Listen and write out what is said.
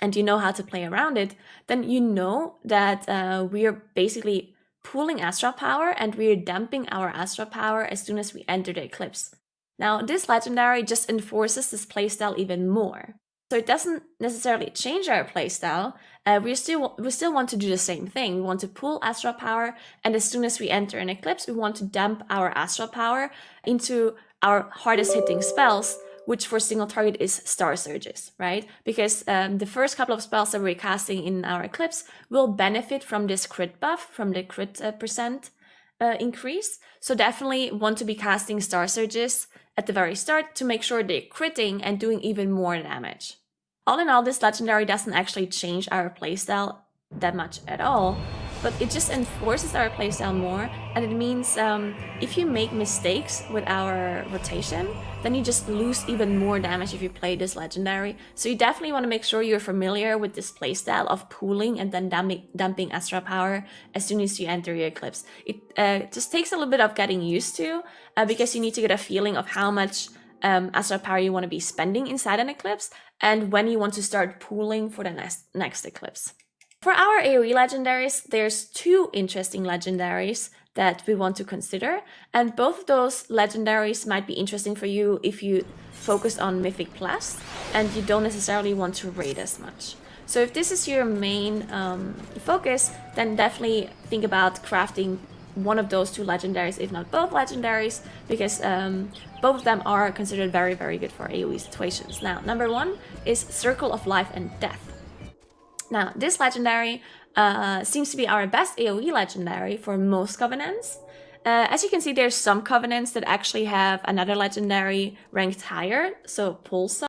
and you know how to play around it, then you know that we are basically pooling astral power and we are dumping our astral power as soon as we enter the eclipse. Now, this legendary just enforces this playstyle even more. So it doesn't necessarily change our playstyle. We still want to do the same thing. We want to pool astral power, and as soon as we enter an eclipse, we want to dump our astral power into our hardest hitting spells, which for single target is Star Surges, right? Because the first couple of spells that we're casting in our eclipse will benefit from this crit buff, from the crit percent increase. So definitely want to be casting Star Surges at the very start to make sure they're critting and doing even more damage. All in all, this legendary doesn't actually change our playstyle that much at all, but it just enforces our playstyle more, and it means if you make mistakes with our rotation, then you just lose even more damage if you play this legendary. So you definitely want to make sure you're familiar with this playstyle of pooling and then dumping astral power as soon as you enter your eclipse. It just takes a little bit of getting used to because you need to get a feeling of how much astral power you want to be spending inside an eclipse and when you want to start pooling for the next eclipse. For our AoE legendaries, there's two interesting legendaries that we want to consider, and both of those legendaries might be interesting for you if you focus on Mythic Plus and you don't necessarily want to raid as much. So if this is your main focus, then definitely think about crafting one of those two legendaries, if not both legendaries, because both of them are considered very, very good for AoE situations. Now, number one is Circle of Life and Death. Now, this legendary seems to be our best AoE legendary for most covenants. As you can see, there's some covenants that actually have another legendary ranked higher, so Pulsar